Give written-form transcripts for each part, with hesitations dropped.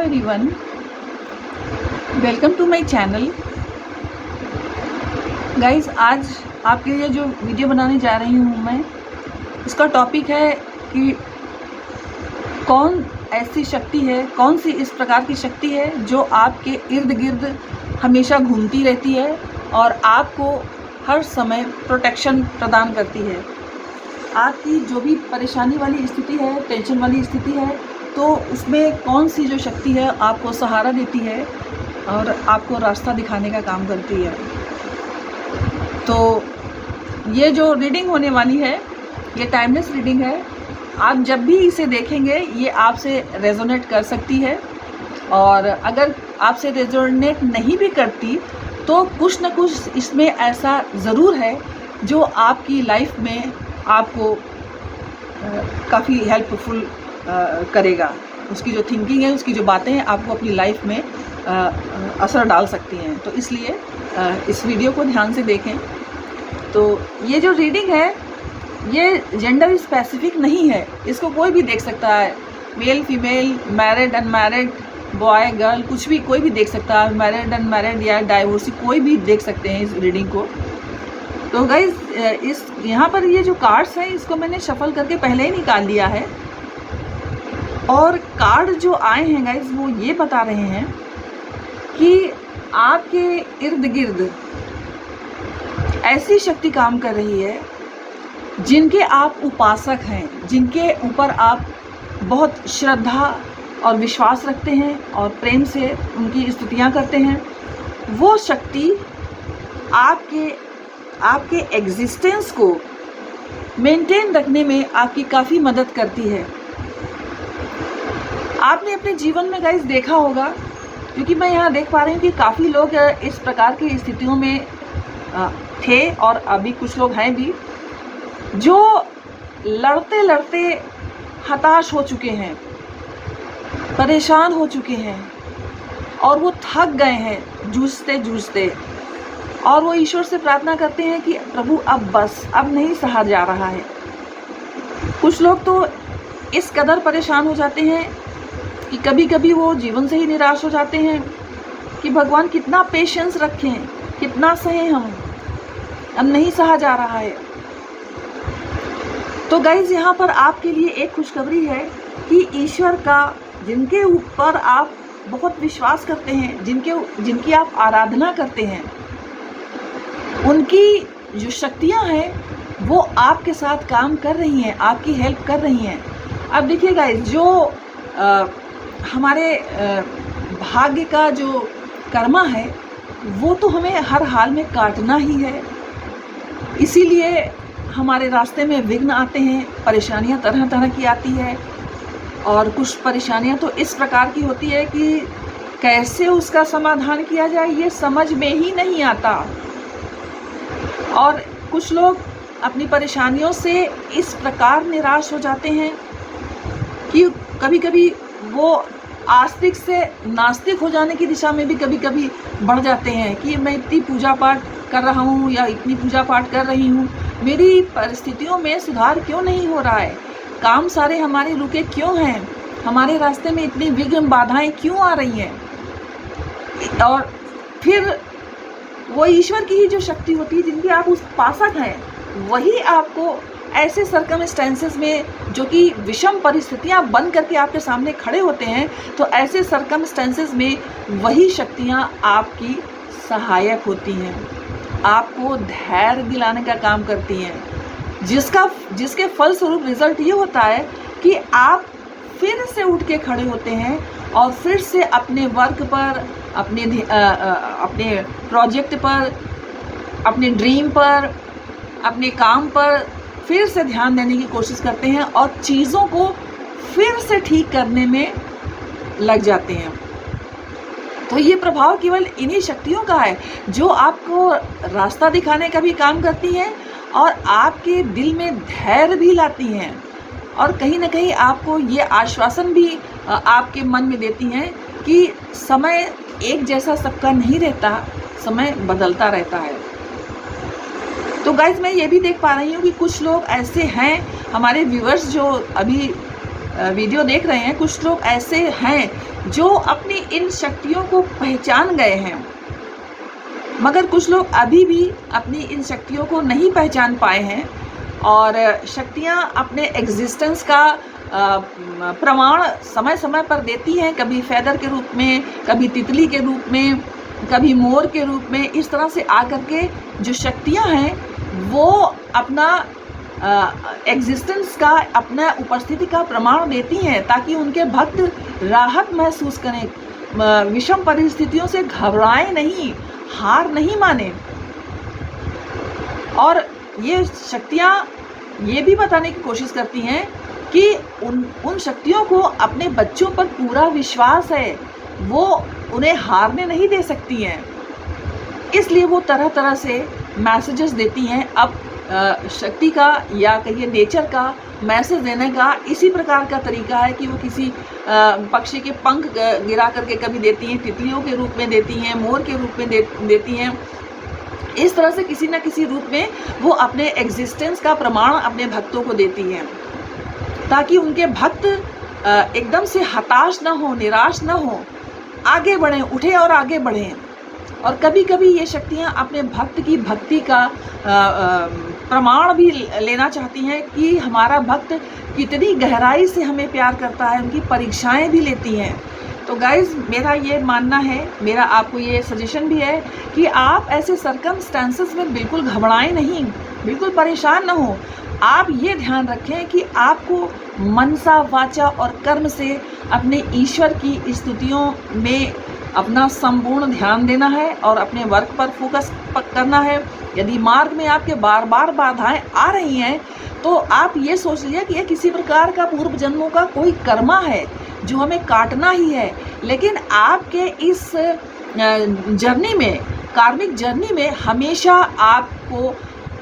everyone, welcome to my channel. Guys, आज आपके लिए जो वीडियो बनाने जा रही हूँ मैं, इसका टॉपिक है कि कौन ऐसी शक्ति है, कौन सी इस प्रकार की शक्ति है जो आपके इर्द गिर्द हमेशा घूमती रहती है और आपको हर समय प्रोटेक्शन प्रदान करती है। आपकी जो भी परेशानी वाली स्थिति है, टेंशन वाली स्थिति है, तो उसमें कौन सी जो शक्ति है आपको सहारा देती है और आपको रास्ता दिखाने का काम करती है। तो ये जो रीडिंग होने वाली है, ये टाइमलेस रीडिंग है। आप जब भी इसे देखेंगे ये आपसे रेजोनेट कर सकती है, और अगर आपसे रेजोनेट नहीं भी करती तो कुछ न कुछ इसमें ऐसा ज़रूर है जो आपकी लाइफ में आपको काफ़ी हेल्पफुल करेगा। उसकी जो थिंकिंग है, उसकी जो बातें हैं, आपको अपनी लाइफ में असर डाल सकती हैं। तो इसलिए इस वीडियो को ध्यान से देखें। तो ये जो रीडिंग है, ये जेंडर स्पेसिफिक नहीं है, इसको कोई भी देख सकता है। Male, female, married, unmarried, boy, girl, कुछ भी, कोई भी देख सकता है। मैरिड, अनमैरिड या डाइवोर्सी, कोई भी देख सकते हैं इस रीडिंग को। तो गाइस, इस यहाँ पर ये जो कार्ड्स हैं, इसको मैंने शफल करके पहले ही निकाल लिया है, और कार्ड जो आए हैं गाइस, वो ये बता रहे हैं कि आपके इर्द गिर्द ऐसी शक्ति काम कर रही है जिनके आप उपासक हैं, जिनके ऊपर आप बहुत श्रद्धा और विश्वास रखते हैं और प्रेम से उनकी स्तुतियाँ करते हैं। वो शक्ति आपके एग्जिस्टेंस को मेंटेन रखने में आपकी काफ़ी मदद करती है। आपने अपने जीवन में गाइस देखा होगा, क्योंकि मैं यहाँ देख पा रही हूँ कि काफ़ी लोग इस प्रकार की स्थितियों में थे और अभी कुछ लोग हैं भी, जो लड़ते लड़ते हताश हो चुके हैं, परेशान हो चुके हैं, और वो थक गए हैं जूझते जूझते, और वो ईश्वर से प्रार्थना करते हैं कि प्रभु अब बस, अब नहीं सहा जा रहा है। कुछ लोग तो इस कदर परेशान हो जाते हैं कि कभी कभी वो जीवन से ही निराश हो जाते हैं कि भगवान कितना पेशेंस रखें, कितना सहें हम, अब नहीं सहा जा रहा है। तो गाइज, यहाँ पर आपके लिए एक खुशखबरी है कि ईश्वर का, जिनके ऊपर आप बहुत विश्वास करते हैं, जिनकी आप आराधना करते हैं, उनकी जो शक्तियाँ हैं वो आपके साथ काम कर रही हैं, आपकी हेल्प कर रही हैं। अब देखिए गाइज, जो हमारे भाग्य का जो कर्मा है वो तो हमें हर हाल में काटना ही है। इसीलिए हमारे रास्ते में विघ्न आते हैं, परेशानियां तरह तरह की आती है, और कुछ परेशानियां तो इस प्रकार की होती है कि कैसे उसका समाधान किया जाए ये समझ में ही नहीं आता। और कुछ लोग अपनी परेशानियों से इस प्रकार निराश हो जाते हैं कि कभी कभी वो आस्तिक से नास्तिक हो जाने की दिशा में भी कभी कभी बढ़ जाते हैं कि मैं इतनी पूजा पाठ कर रहा हूँ या इतनी पूजा पाठ कर रही हूँ, मेरी परिस्थितियों में सुधार क्यों नहीं हो रहा है, काम सारे हमारे रुके क्यों हैं, हमारे रास्ते में इतनी विघ्न बाधाएं क्यों आ रही हैं। और फिर वो ईश्वर की ही जो शक्ति होती है, जिनकी आप उपासक हैं, वही आपको ऐसे सर्कमस्टेंसेस में, जो कि विषम परिस्थितियां बन करके आपके सामने खड़े होते हैं, तो ऐसे सर्कमस्टेंसेस में वही शक्तियां आपकी सहायक होती हैं, आपको धैर्य दिलाने का काम करती हैं, जिसके फलस्वरूप रिजल्ट ये होता है कि आप फिर से उठ के खड़े होते हैं और फिर से अपने वर्क पर, अपने प्रोजेक्ट पर, अपने ड्रीम पर, अपने काम पर फिर से ध्यान देने की कोशिश करते हैं और चीज़ों को फिर से ठीक करने में लग जाते हैं। तो ये प्रभाव केवल इन्हीं शक्तियों का है जो आपको रास्ता दिखाने का भी काम करती हैं और आपके दिल में धैर्य भी लाती हैं, और कहीं ना कहीं आपको ये आश्वासन भी आपके मन में देती हैं कि समय एक जैसा सबका नहीं रहता, समय बदलता रहता है। तो गाइज, मैं ये भी देख पा रही हूँ कि कुछ लोग ऐसे हैं, हमारे व्यूअर्स जो अभी वीडियो देख रहे हैं, कुछ लोग ऐसे हैं जो अपनी इन शक्तियों को पहचान गए हैं, मगर कुछ लोग अभी भी अपनी इन शक्तियों को नहीं पहचान पाए हैं और शक्तियाँ अपने एग्जिस्टेंस का प्रमाण समय समय पर देती हैं, कभी फैदर के रूप में, कभी तितली के रूप में, कभी मोर के रूप में। इस तरह से आकर के जो शक्तियाँ हैं वो अपना एग्जिस्टेंस का, अपना उपस्थिति का प्रमाण देती हैं ताकि उनके भक्त राहत महसूस करें, विषम परिस्थितियों से घबराएं नहीं, हार नहीं माने। और ये शक्तियाँ ये भी बताने की कोशिश करती हैं कि उन शक्तियों को अपने बच्चों पर पूरा विश्वास है, वो उन्हें हारने नहीं दे सकती हैं। इसलिए वो तरह तरह से मैसेजेस देती हैं। अब शक्ति का या कहिए नेचर का मैसेज देने का इसी प्रकार का तरीका है कि वो किसी पक्षी के पंख गिरा करके कभी देती हैं, तितलियों के रूप में देती हैं, मोर के रूप में देती हैं। इस तरह से किसी न किसी रूप में वो अपने एग्जिस्टेंस का प्रमाण अपने भक्तों को देती हैं ताकि उनके भक्त एकदम से हताश न हो, निराश न हो, आगे बढ़ें, उठे और आगे बढ़ें। और कभी कभी ये शक्तियाँ अपने भक्त की भक्ति का प्रमाण भी लेना चाहती हैं कि हमारा भक्त कितनी गहराई से हमें प्यार करता है, उनकी परीक्षाएं भी लेती हैं। तो गाइज़, मेरा ये मानना है, मेरा आपको ये सजेशन भी है कि आप ऐसे सर्कमस्टेंसेस में बिल्कुल घबराएं नहीं, बिल्कुल परेशान ना हो। आप ये ध्यान रखें कि आपको मनसा, वाचा और कर्म से अपने ईश्वर की स्तुतियों में अपना संपूर्ण ध्यान देना है और अपने वर्क पर फोकस करना है। यदि मार्ग में आपके बार बार बाधाएं आ रही हैं तो आप ये सोच लीजिए कि यह किसी प्रकार का पूर्व जन्मों का कोई कर्मा है जो हमें काटना ही है। लेकिन आपके इस जर्नी में, कार्मिक जर्नी में, हमेशा आपको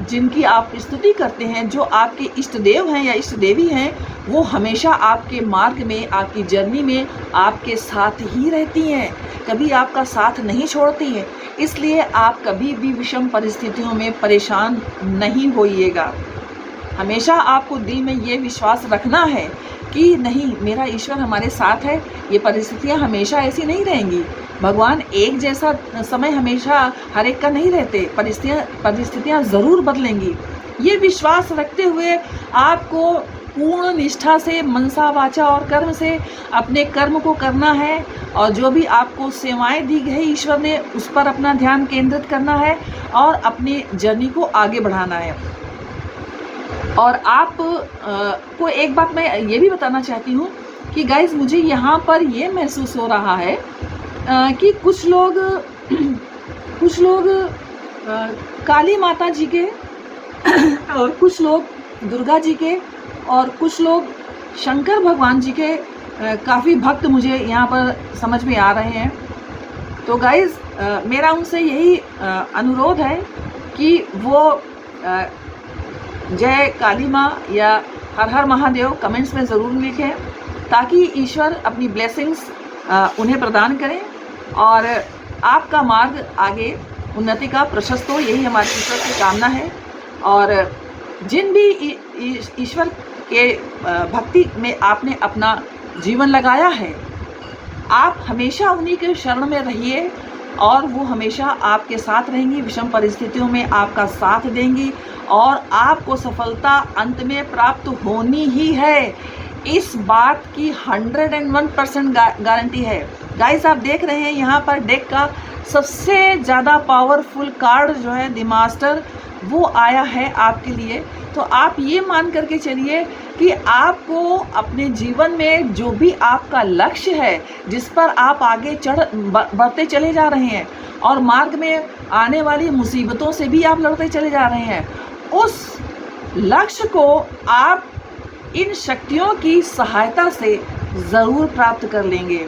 जिनकी आप स्तुति करते हैं, जो आपके इष्ट देव हैं या इष्ट देवी हैं, वो हमेशा आपके मार्ग में, आपकी जर्नी में आपके साथ ही रहती हैं, कभी आपका साथ नहीं छोड़ती हैं। इसलिए आप कभी भी विषम परिस्थितियों में परेशान नहीं होइएगा। हमेशा आपको दिल में ये विश्वास रखना है कि नहीं, मेरा ईश्वर हमारे साथ है, ये परिस्थितियाँ हमेशा ऐसी नहीं रहेंगी। भगवान एक जैसा समय हमेशा हर एक का नहीं रहते, परिस्थितियाँ ज़रूर बदलेंगी। ये विश्वास रखते हुए आपको पूर्ण निष्ठा से, मनसा, वाचा और कर्म से अपने कर्म को करना है और जो भी आपको सेवाएं दी गई ईश्वर ने, उस पर अपना ध्यान केंद्रित करना है और अपनी जर्नी को आगे बढ़ाना है। और आप को एक बात मैं ये भी बताना चाहती हूँ कि गाइज़, मुझे यहाँ पर ये महसूस हो रहा है कि कुछ लोग काली माता जी के और कुछ लोग दुर्गा जी के और कुछ लोग शंकर भगवान जी के काफ़ी भक्त मुझे यहाँ पर समझ में आ रहे हैं। तो गाइज़, मेरा उनसे यही अनुरोध है कि वो जय काली माँ या हर हर महादेव कमेंट्स में ज़रूर लिखें ताकि ईश्वर अपनी ब्लेसिंग्स उन्हें प्रदान करें और आपका मार्ग आगे उन्नति का प्रशस्त हो। यही हमारे ईश्वर की कामना है। और जिन भी ईश्वर के भक्ति में आपने अपना जीवन लगाया है, आप हमेशा उन्हीं के शरण में रहिए और वो हमेशा आपके साथ रहेंगी, विषम परिस्थितियों में आपका साथ देंगी और आपको सफलता अंत में प्राप्त होनी ही है। इस बात की 101% गारंटी है। गाइस, आप देख रहे हैं यहाँ पर डेक का सबसे ज़्यादा पावरफुल कार्ड जो है द मास्टर, वो आया है आपके लिए। तो आप ये मान करके चलिए कि आपको अपने जीवन में जो भी आपका लक्ष्य है, जिस पर आप आगे बढ़ते चले जा रहे हैं और मार्ग में आने वाली मुसीबतों से भी आप लड़ते चले जा रहे हैं, उस लक्ष्य को आप इन शक्तियों की सहायता से ज़रूर प्राप्त कर लेंगे।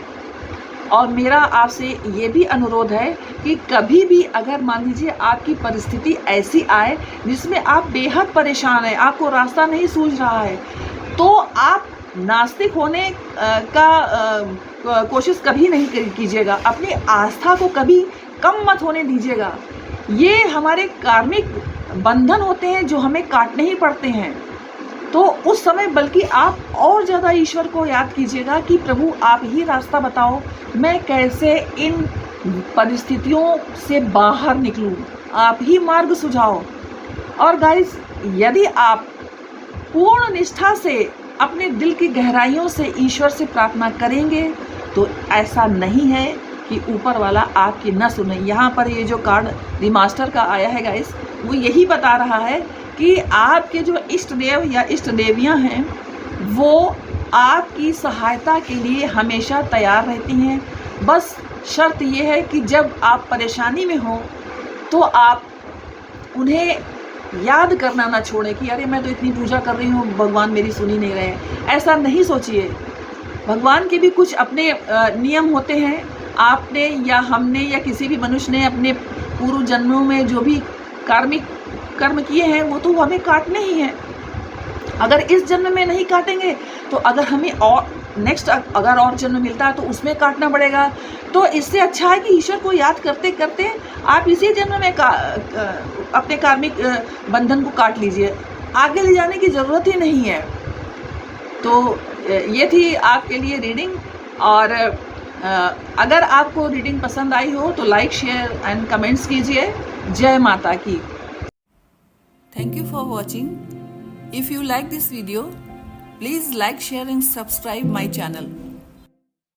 और मेरा आपसे ये भी अनुरोध है कि कभी भी अगर मान लीजिए आपकी परिस्थिति ऐसी आए जिसमें आप बेहद परेशान हैं, आपको रास्ता नहीं सूझ रहा है, तो आप नास्तिक होने का कोशिश कभी नहीं कीजिएगा। अपनी आस्था को कभी कम मत होने दीजिएगा। ये हमारे कार्मिक बंधन होते हैं जो हमें काटने ही पड़ते हैं। तो उस समय बल्कि आप और ज़्यादा ईश्वर को याद कीजिएगा कि प्रभु आप ही रास्ता बताओ, मैं कैसे इन परिस्थितियों से बाहर निकलूं, आप ही मार्ग सुझाओ। और गाइस, यदि आप पूर्ण निष्ठा से अपने दिल की गहराइयों से ईश्वर से प्रार्थना करेंगे तो ऐसा नहीं है कि ऊपर वाला आपकी न सुने। यहाँ पर ये जो कार्ड रिमास्टर का आया है गाइस, वो यही बता रहा है कि आपके जो इष्ट देव या इष्ट देवियाँ हैं वो आपकी सहायता के लिए हमेशा तैयार रहती हैं। बस शर्त ये है कि जब आप परेशानी में हो तो आप उन्हें याद करना ना छोड़ें कि अरे मैं तो इतनी पूजा कर रही हूँ, भगवान मेरी सुन ही नहीं रहे। ऐसा नहीं सोचिए। भगवान के भी कुछ अपने नियम होते हैं। आपने या हमने या किसी भी मनुष्य ने अपने पूर्व जन्मों में जो भी कार्मिक कर्म किए हैं वो तो हमें काटने ही हैं। अगर इस जन्म में नहीं काटेंगे तो अगर हमें और नेक्स्ट अगर और जन्म मिलता है तो उसमें काटना पड़ेगा। तो इससे अच्छा है कि ईश्वर को याद करते करते आप इसी जन्म में अपने कार्मिक बंधन को काट लीजिए, आगे ले जाने की ज़रूरत ही नहीं है। तो ये थी आपके लिए रीडिंग। और अगर आपको रीडिंग पसंद आई हो तो लाइक, शेयर एंड कमेंट्स कीजिए। जय माता की। Thank you for watching. If you like this video, please like, share and subscribe my channel.